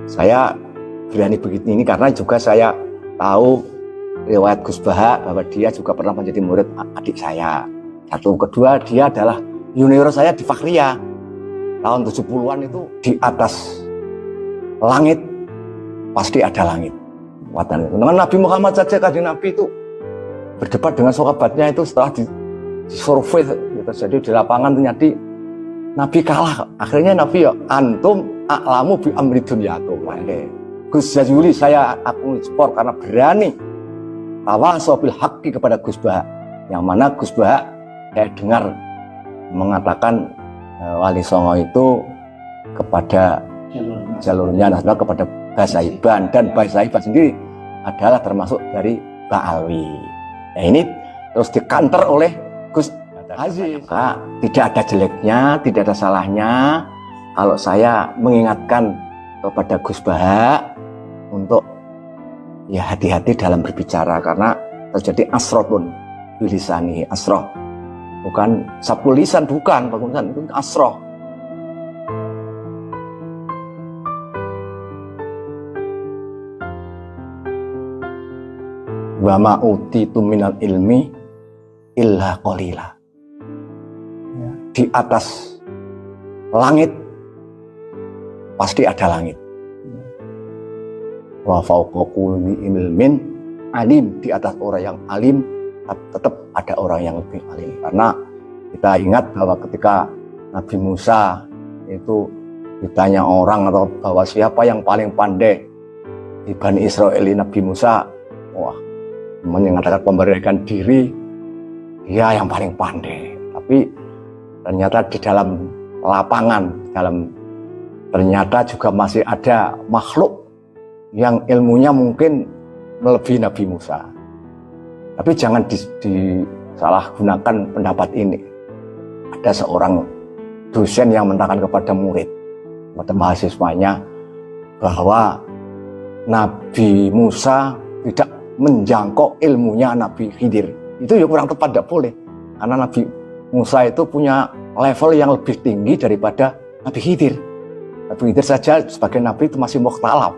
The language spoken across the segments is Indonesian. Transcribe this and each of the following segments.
Saya berani begitu ini karena juga saya tahu riwayat Gus Baha bahwa dia juga pernah menjadi murid adik saya. Satu, kedua dia adalah junior saya di Fakhriyah. Tahun 70-an itu di atas langit pasti ada langit. Dengan Nabi Muhammad saja, kanjeng Nabi itu berdebat dengan sahabatnya itu setelah disurvei gitu. Jadi di lapangan ternyata Nabi kalah. Akhirnya Nabi ya antum a'lamu bi amri dunyakum. Gus Jazuli saya akui sport karena berani tawasobil haqqi kepada Gus Baha. Yang mana Gus Baha saya dengar mengatakan Wali Songo itu kepada jalurnya Nasrullah kepada Basaiban, dan Basaiban sendiri adalah termasuk dari Ba'alwi. Nah, ini terus dikanter oleh Gus Aziz. Tidak ada jeleknya, tidak ada salahnya kalau saya mengingatkan kepada Gus Baha untuk ya hati-hati dalam berbicara, karena terjadi asrotun bilisani, asroh bukan sabul lisan, bukan itu asroh. Wa ma utitu minal ilmi illa qalila. Di atas langit pasti ada langit. Wa fawqa kulli ilmin alim. Di atas orang yang alim tetap ada orang yang lebih alim. Karena kita ingat bahwa ketika Nabi Musa itu ditanya orang atau bahwa siapa yang paling pandai di Bani Israel, Nabi Musa mengatakan pemberanian diri dia yang paling pandai. Tapi ternyata di dalam lapangan, ternyata juga masih ada makhluk yang ilmunya mungkin melebihi Nabi Musa. Tapi jangan disalahgunakan pendapat ini. Ada seorang dosen yang mengatakan kepada murid, kepada mahasiswanya, bahwa Nabi Musa tidak menjangkau ilmunya Nabi Khidir. Itu ya kurang tepat, tidak boleh. Karena Nabi Musa itu punya level yang lebih tinggi daripada Nabi Khidir. Nabi Khidir saja sebagai Nabi itu masih mukhtalaf.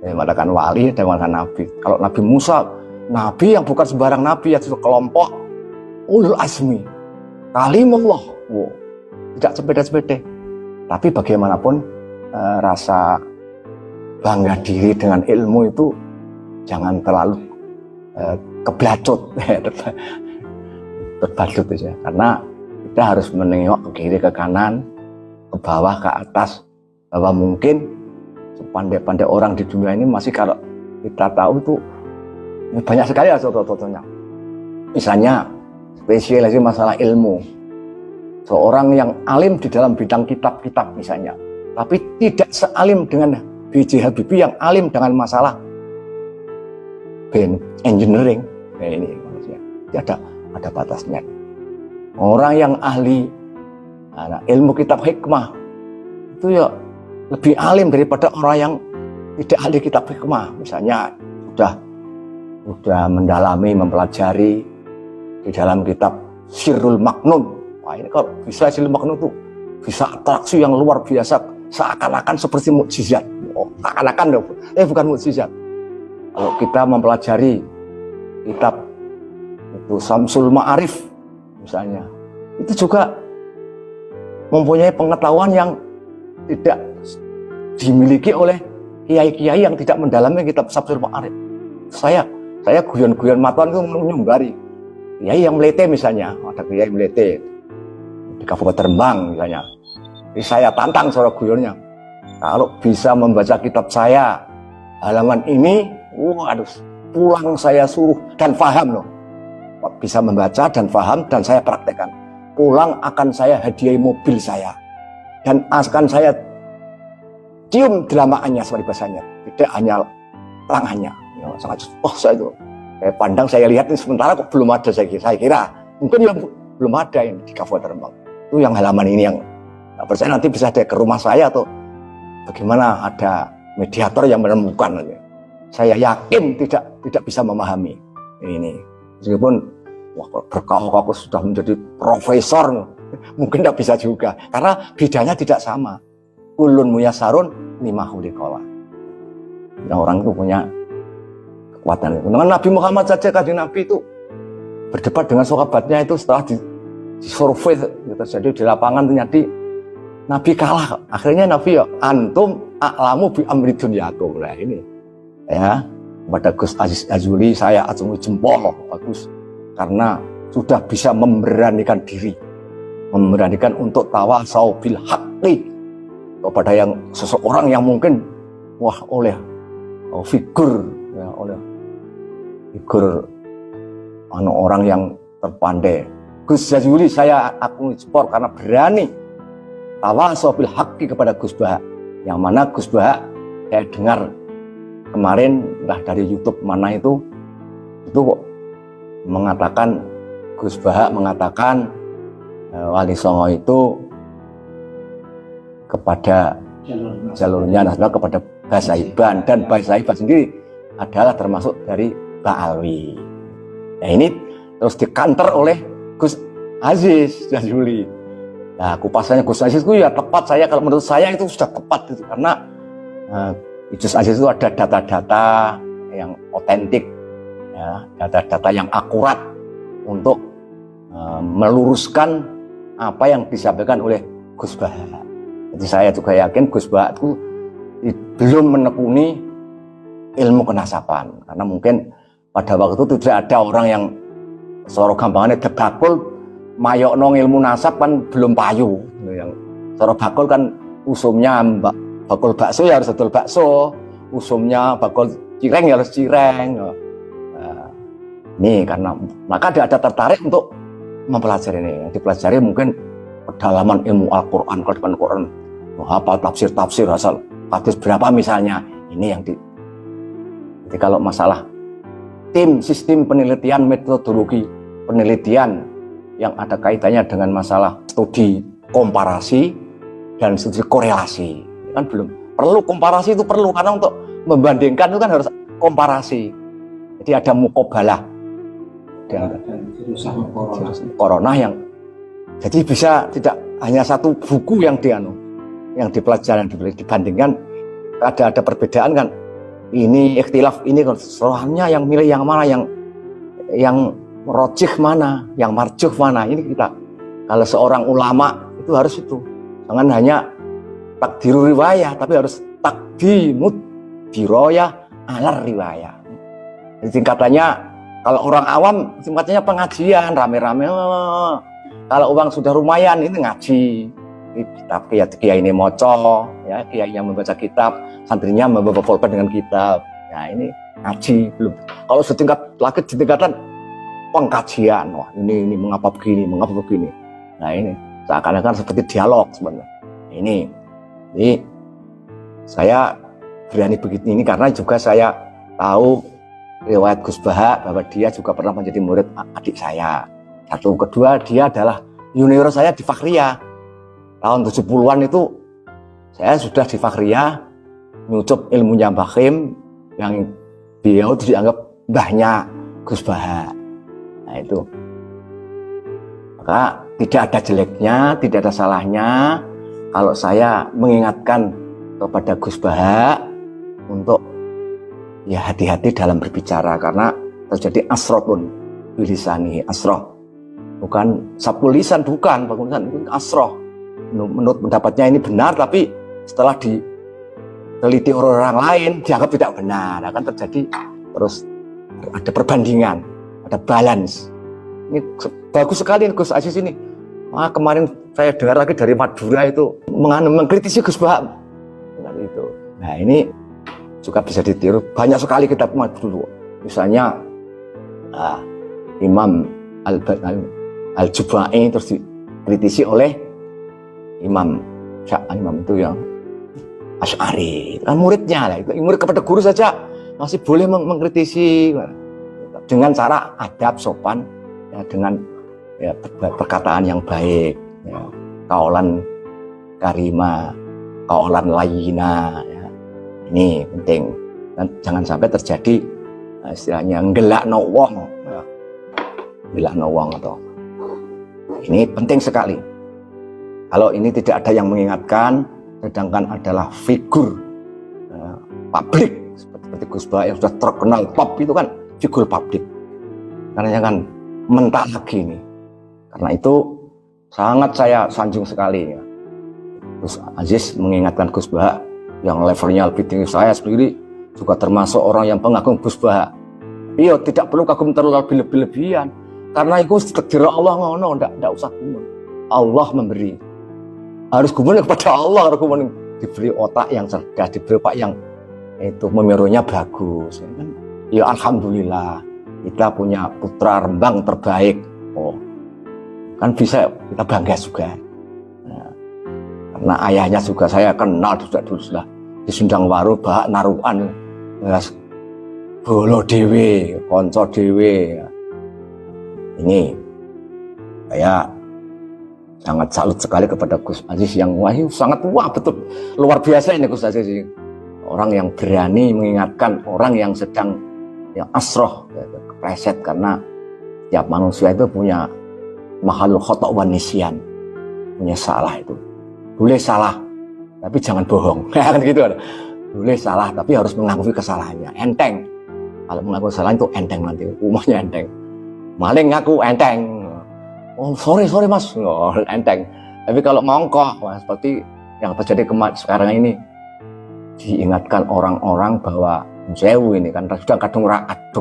Mengatakan wali dan mengatakan Nabi. Kalau Nabi Musa, Nabi yang bukan sembarang Nabi, yaitu kelompok ulul azmi, kalimullah. Tidak sepede-sepede. Tapi bagaimanapun rasa bangga diri dengan ilmu itu jangan terlalu keblacut, berbacut saja. Karena kita harus menengok ke kiri, ke kanan, ke bawah, ke atas, bahwa mungkin sepandai-pandai orang di dunia ini masih, kalau kita tahu itu banyak sekali ya contoh-contohnya. Misalnya spesialisasi masalah ilmu, seorang yang alim di dalam bidang kitab-kitab misalnya, tapi tidak sealim dengan B.J. Habibie yang alim dengan masalah engineering. Nah, ini manusia ada batasnya. Orang yang ahli ilmu kitab hikmah itu ya lebih alim daripada orang yang tidak ahli kitab hikmah. Misalnya sudah mendalami, mempelajari di dalam kitab Sirrul Maknun. Wah, ini kalau bisa Sirrul Maknun itu bisa atraksi yang luar biasa, seakan-akan seperti mukjizat. Seakan-akan bukan mukjizat. Kalau kita mempelajari kitab itu Samsul Ma'arif misalnya, itu juga mempunyai pengetahuan yang tidak dimiliki oleh kiai-kiai yang tidak mendalami kitab Samsul Ma'arif. Saya guyon-guyon matuan itu menyumbari kiai yang melete misalnya, ada kiai melete di Kabupaten Rembang misalnya. Jadi saya tantang suara guyonnya, kalau bisa membaca kitab saya halaman ini, pulang saya suruh dan paham loh. Bisa membaca dan paham dan saya praktekkan. Pulang akan saya hadiahi mobil saya. Dan akan saya cium delamaannya seperti bahasanya. Tidak hanya tangannya. Ya, sangat, saya itu. Saya pandang, saya lihat ini sementara kok belum ada, saya kira. Mungkin ya belum ada yang di Kabupaten Rembang. Itu yang halaman ini yang tak percaya nanti bisa ada ke rumah saya atau bagaimana ada mediator yang menemukan. Saya yakin tidak bisa memahami ini. Meskipun berkau-kau sudah menjadi profesor, mungkin tidak bisa juga. Karena bidangnya tidak sama. Kulun muyasarun lima khuliqallah. Yang orang itu punya kekuatan. Dengan Nabi Muhammad saja, Kanjeng Nabi itu berdebat dengan sahabatnya itu setelah di survei terjadi di lapangan ternyata Nabi kalah. Akhirnya Nabi ya antum a'lamu bi amri dunyakum. Nah ini ya, kepada Gus Aziz Jazuli saya acungi jempol bagus karena sudah bisa memberanikan diri, memberanikan untuk tawasau bil haqqi kepada yang seseorang yang mungkin oleh figur ya, oleh figur orang yang terpandai. Gus Jazuli saya akui sport karena berani tawasau bil haqqi kepada Gus Bahak, yang mana Gus Bahak saya dengar kemarin entah dari YouTube mana itu kok mengatakan, Gus Bahak mengatakan Wali Songo itu kepada jalurnya nasional kepada Basaiban, dan Basaiban sendiri adalah termasuk dari Ba'alwi. Nah ini terus dikanter oleh Gus Aziz Jazuli. Nah kupasannya Gus Aziz itu ya tepat, saya kalau menurut saya itu sudah tepat itu, karena Gus Aziz itu ada data-data yang otentik, ya, data-data yang akurat untuk meluruskan apa yang disampaikan oleh Gus Bahak. Jadi saya juga yakin Gus Bahak itu belum menekuni ilmu kenasaban, karena mungkin pada waktu itu tidak ada orang yang soro gampangannya debakul mayokno ilmu nasab kan belum payu. Yang soro bakul kan usumnya bakul bakso ya harus betul bakso, usumnya bakul cireng ya harus cireng. Nih karena maka ada tertarik untuk mempelajari ini. Yang dipelajari mungkin pedalaman ilmu Al-Quran, kalau Quran apa tafsir asal hadis berapa misalnya, ini yang jadi kalau masalah sistem penelitian, metodologi penelitian yang ada kaitannya dengan masalah studi komparasi dan studi korelasi kan belum perlu. Komparasi itu perlu karena untuk membandingkan itu kan harus komparasi. Jadi ada mukobalah dan corona yang jadi bisa tidak hanya satu buku yang dipelajari, dibandingkan ada perbedaan kan. Ini ikhtilaf ini kan soalnya yang milih yang mana, yang rojih mana, yang marjuh mana. Ini kita kalau seorang ulama itu harus itu, jangan hanya takdiru riwayah, tapi harus takdimut diroyah alar riwayah. Jadi tingkatannya kalau orang awam tingkatannya pengajian rame-rame. Kalau uang sudah lumayan ini ngaji kitab, kiai ini moco ya, kiai yang membaca kitab, santrinya membawa pulpen dengan kitab. Ya ini ngaji belum. Kalau setingkat lagi di tingkatan pengkajian, wah ini mengapa begini. Nah ini seakan-akan seperti dialog sebenarnya. Ini saya berani begitu ini karena juga saya tahu riwayat Gus Bahak bahwa dia juga pernah menjadi murid adik saya. Satu, kedua dia adalah junior saya di Fakhriyah. Tahun 70-an itu saya sudah di Fakhriyah nyucup ilmunya Mbah Khim yang beliau dianggap mbahnya Gus Bahak. Nah itu maka tidak ada jeleknya, tidak ada salahnya kalau saya mengingatkan kepada Gus Bahak untuk ya hati-hati dalam berbicara, karena terjadi asrotun bilisani, asroh bukan sabkul lisan, bukan asroh. Menurut pendapatnya ini benar, tapi setelah diteliti orang lain dianggap tidak benar. Akan terjadi terus ada perbandingan, ada balance. Ini bagus sekali Gus Aziz ini. Kemarin saya dengar lagi dari Madura itu mengkritisi Gus Bahak dengan itu. Nah ini juga bisa ditiru. Banyak sekali kitab dulu. Misalnya Imam Al-Jubai terus dikritisi oleh Imam itu yang Asy'ari, kan muridnya lah. Murid kepada guru saja masih boleh mengkritisi dengan cara adab sopan, ya, dengan ya, perkataan yang baik, ya, kaulan karima, kaulan layina. Ya. Ini penting, dan jangan sampai terjadi istilahnya nggelakno wong, ya. Nggelakno wong atau ini penting sekali. Kalau ini tidak ada yang mengingatkan, sedangkan adalah figur publik seperti Gus Bah yang sudah terkenal top itu kan figur publik. Karena kan mentak lagi nih. Karena itu sangat saya sanjung sekali ya. Gus Aziz mengingatkan Gus Bah yang levelnya lebih tinggi. Saya sendiri juga termasuk orang yang pengagum Gus Bah. Iya, tidak perlu kagum terlalu lebih-lebihan. Karena itu takdir Allah ngono, ndak usah gumun. Allah memberi. Harus gumun kepada Allah, harus gumun diberi otak yang cerdas, diberi otak yang itu memirunya bagus. Ya alhamdulillah kita punya putra Rembang terbaik. Oh, kan bisa kita bangga juga. Nah, karena ayahnya juga saya kenal dulu sudah di Sundangwaru, Bah Naruan, bolo dewe, konco dewe. Ini saya sangat salut sekali kepada Gus Aziz yang sangat betul luar biasa ini Gus Aziz ini. Orang yang berani mengingatkan orang yang sedang yang asroh, kepleset, karena setiap manusia itu punya makhluk khotok wa nisyan, punya salah itu. Boleh salah, tapi jangan bohong. Kan gitu ada. Boleh salah, tapi harus mengakui kesalahannya. Enteng. Kalau mengaku kesalahan itu enteng nanti, umumnya enteng. Maling ngaku enteng. Oh sorry mas, oh, enteng. Tapi kalau ngongkok, seperti yang terjadi sekarang ini, diingatkan orang-orang bahwa Sewu ini kan sudah kadung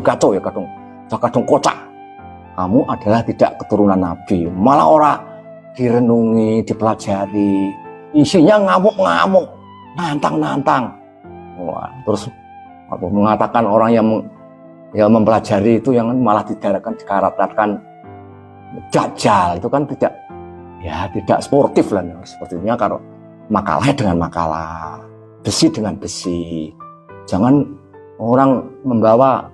kacau ya, kadung kocak. Kamu adalah tidak keturunan Nabi, malah orang direnungi, dipelajari, isinya ngamuk-ngamuk, nantang-nantang. Wah, terus mengatakan orang yang mempelajari itu yang malah dikaratkan dajjal, itu kan tidak sportif lah. Sepertinya kalau makalah dengan makalah, besi dengan besi. Jangan orang membawa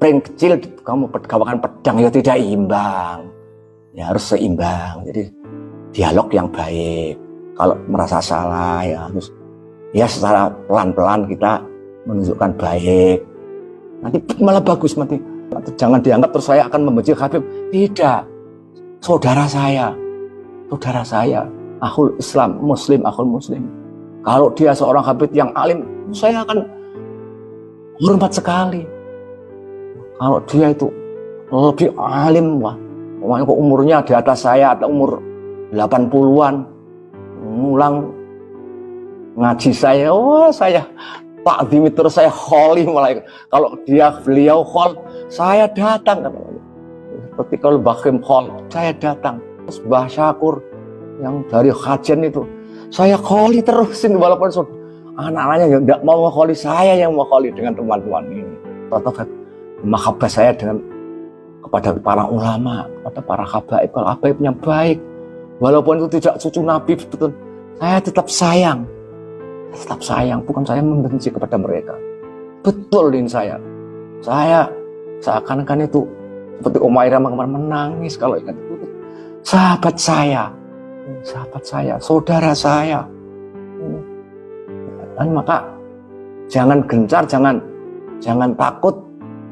pring kecil, kamu bawakan pedang, ya tidak imbang. Ya harus seimbang. Jadi dialog yang baik. Kalau merasa salah ya harus ya secara pelan-pelan kita menunjukkan baik. Nanti malah bagus nanti. Jangan dianggap terus saya akan membenci Habib. Tidak. Saudara saya, akhul Islam, Muslim, akhul Muslim. Kalau dia seorang Habib yang alim, saya akan hormat sekali. Kalau dia itu lebih alim, wah, umurnya di atas saya, atau umur 80-an, ngulang ngaji saya, wah saya takdim terus, saya kholi malah. Kalau beliau khol, saya datang. Seperti kalau Bakhim khol, saya datang. Terus Mbah Syakur yang dari kajian itu, saya kholi terusin walaupun anak-anaknya yang tidak mau kholi, saya yang mau kholi dengan teman-teman ini. Contoh mahabbah saya kepada para ulama, kepada para habaib yang baik. Walaupun itu tidak cucu Nabi, betul, saya tetap sayang, bukan saya membenci kepada mereka. Betul ini saya seakan-akan itu seperti Umairah kemarin menangis kalau ingat itu. Sahabat saya, saudara saya. Dan maka jangan gencar, jangan takut,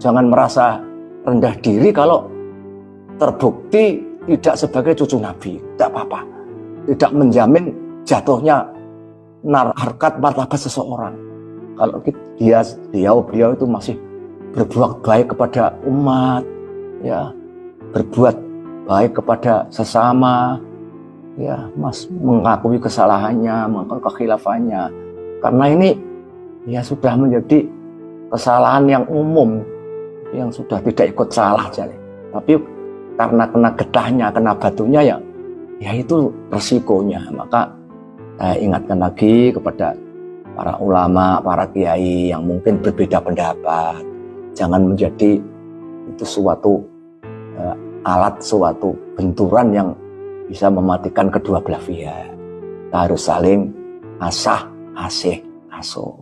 jangan merasa rendah diri kalau terbukti tidak sebagai cucu Nabi. Tidak apa-apa. Tidak menjamin jatuhnya harkat martabat seseorang. Kalau beliau itu masih berbuat baik kepada umat, ya, berbuat baik kepada sesama, ya, mengakui kesalahannya, mengakui kekhilafannya. Karena ini ya sudah menjadi kesalahan yang umum, yang sudah tidak ikut salah jadi. Tapi karena kena getahnya, kena batunya, ya itu resikonya. Maka saya ingatkan lagi kepada para ulama, para kiai yang mungkin berbeda pendapat, jangan menjadi itu suatu alat, suatu benturan yang bisa mematikan kedua belah pihak. Kita harus saling asah, asih, asuh.